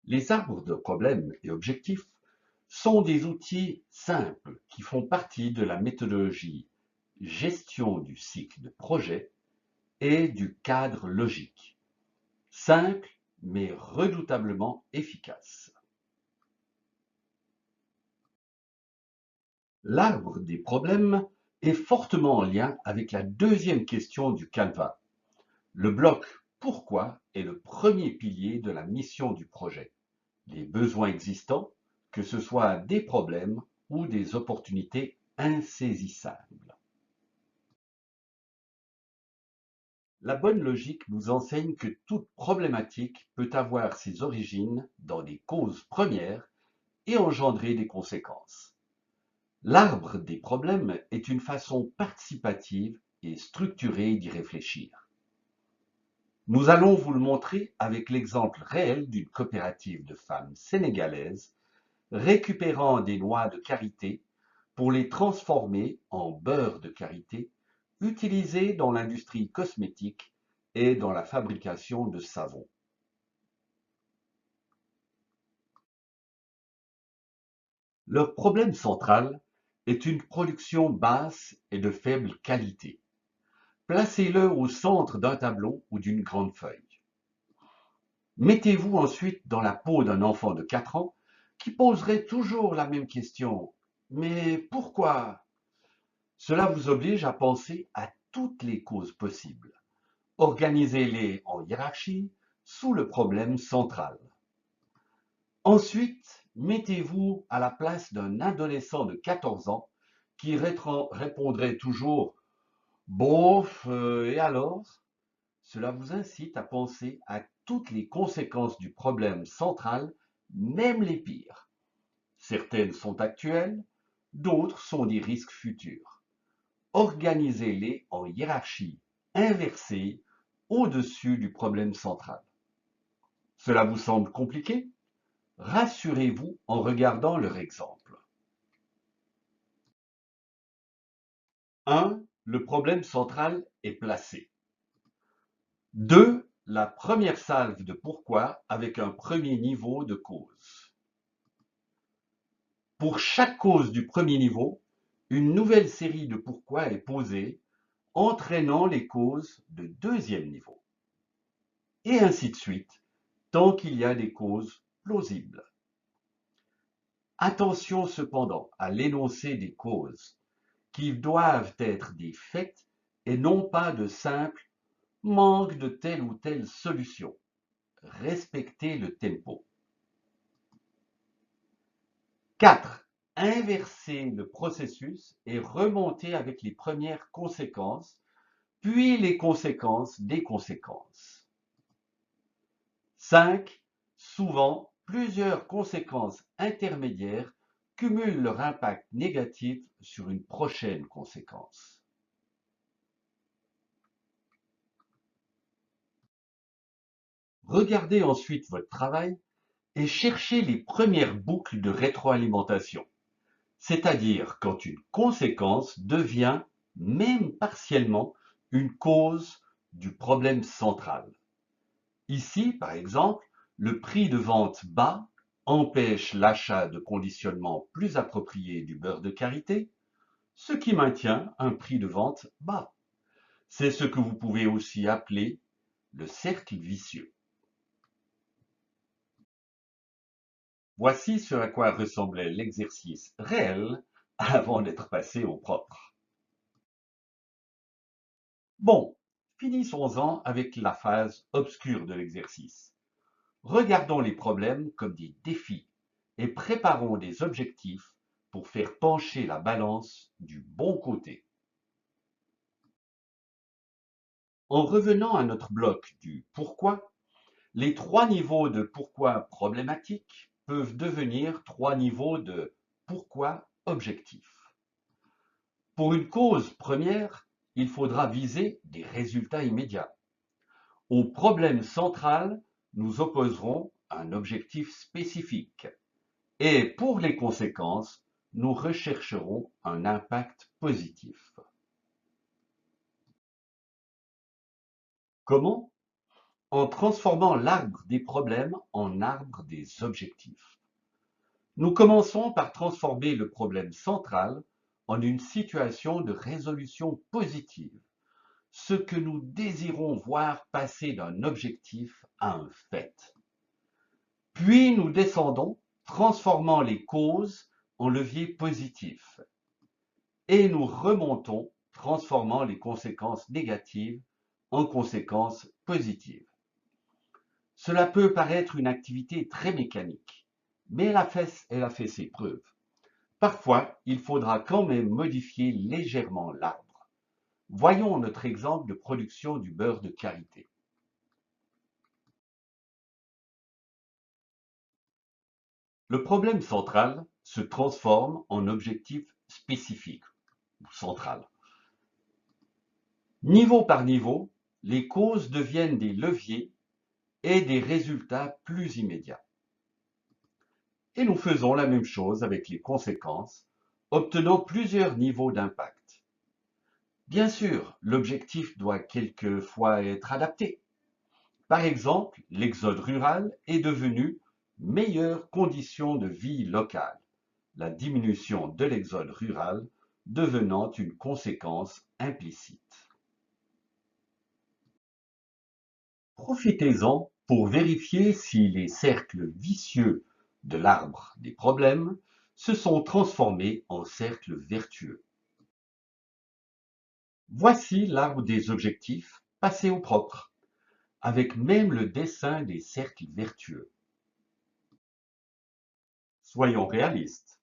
Les arbres de problèmes et objectifs sont des outils simples qui font partie de la méthodologie gestion du cycle de projet et du cadre logique. Simple mais redoutablement efficace. L'arbre des problèmes est fortement en lien avec la deuxième question du canevas. Le bloc pourquoi est le premier pilier de la mission du projet. Les besoins existants, que ce soit des problèmes ou des opportunités insaisissables. La bonne logique nous enseigne que toute problématique peut avoir ses origines dans des causes premières et engendrer des conséquences. L'arbre des problèmes est une façon participative et structurée d'y réfléchir. Nous allons vous le montrer avec l'exemple réel d'une coopérative de femmes sénégalaises récupérant des noix de karité pour les transformer en beurre de karité utilisé dans l'industrie cosmétique et dans la fabrication de savon. Leur problème central est une production basse et de faible qualité. Placez-le au centre d'un tableau ou d'une grande feuille. Mettez-vous ensuite dans la peau d'un enfant de 4 ans qui poserait toujours la même question. Mais pourquoi? Cela vous oblige à penser à toutes les causes possibles. Organisez-les en hiérarchie sous le problème central. Ensuite, mettez-vous à la place d'un adolescent de 14 ans qui répondrait toujours bof, et alors? Cela vous incite à penser à toutes les conséquences du problème central, même les pires. Certaines sont actuelles, d'autres sont des risques futurs. Organisez-les en hiérarchie inversée au-dessus du problème central. Cela vous semble compliqué? Rassurez-vous en regardant leur exemple. 1. Le problème central est placé. 2. La première salve de pourquoi avec un premier niveau de cause. Pour chaque cause du premier niveau, une nouvelle série de pourquoi est posée, entraînant les causes de deuxième niveau. Et ainsi de suite, tant qu'il y a des causes plausibles. Attention cependant à l'énoncé des causes, qui doivent être des faits et non pas de simples manque de telle ou telle solution. Respectez le tempo. 4. Inverser le processus et remonter avec les premières conséquences, puis les conséquences des conséquences. 5. Souvent, plusieurs conséquences intermédiaires cumulent leur impact négatif sur une prochaine conséquence. Regardez ensuite votre travail et cherchez les premières boucles de rétroalimentation, c'est-à-dire quand une conséquence devient, même partiellement, une cause du problème central. Ici, par exemple, le prix de vente bas empêche l'achat de conditionnement plus approprié du beurre de karité, ce qui maintient un prix de vente bas. C'est ce que vous pouvez aussi appeler le cercle vicieux. Voici ce à quoi ressemblait l'exercice réel avant d'être passé au propre. Bon, finissons-en avec la phase obscure de l'exercice. Regardons les problèmes comme des défis et préparons des objectifs pour faire pencher la balance du bon côté. En revenant à notre bloc du pourquoi, les 3 niveaux de pourquoi problématique peuvent devenir 3 niveaux de pourquoi objectif. Pour une cause première, il faudra viser des résultats immédiats. Au problème central, nous opposerons un objectif spécifique. Et pour les conséquences, nous rechercherons un impact positif. Comment? en transformant l'arbre des problèmes en arbre des objectifs. Nous commençons par transformer le problème central en une situation de résolution positive, ce que nous désirons voir passer d'un objectif à un fait. Puis nous descendons, transformant les causes en leviers positifs, et nous remontons, transformant les conséquences négatives en conséquences positives. Cela peut paraître une activité très mécanique, mais elle a fait ses preuves. Parfois, il faudra quand même modifier légèrement l'arbre. Voyons notre exemple de production du beurre de karité. Le problème central se transforme en objectif spécifique ou central. Niveau par niveau, les causes deviennent des leviers et des résultats plus immédiats. Et nous faisons la même chose avec les conséquences, obtenant plusieurs niveaux d'impact. Bien sûr, l'objectif doit quelquefois être adapté. Par exemple, l'exode rural est devenu meilleures conditions de vie locale, la diminution de l'exode rural devenant une conséquence implicite. Profitez-en pour vérifier si les cercles vicieux de l'arbre des problèmes se sont transformés en cercles vertueux. Voici l'arbre des objectifs passé au propre, avec même le dessin des cercles vertueux. Soyons réalistes,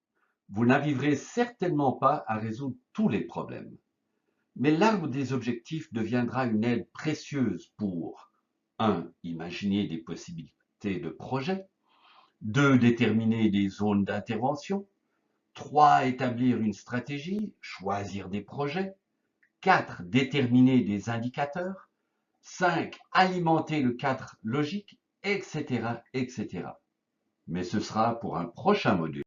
vous n'arriverez certainement pas à résoudre tous les problèmes, mais l'arbre des objectifs deviendra une aide précieuse pour 1. Imaginer des possibilités de projet, 2. Déterminer des zones d'intervention, 3. Établir une stratégie, choisir des projets, 4. Déterminer des indicateurs, 5. Alimenter le cadre logique, etc., etc. Mais ce sera pour un prochain module.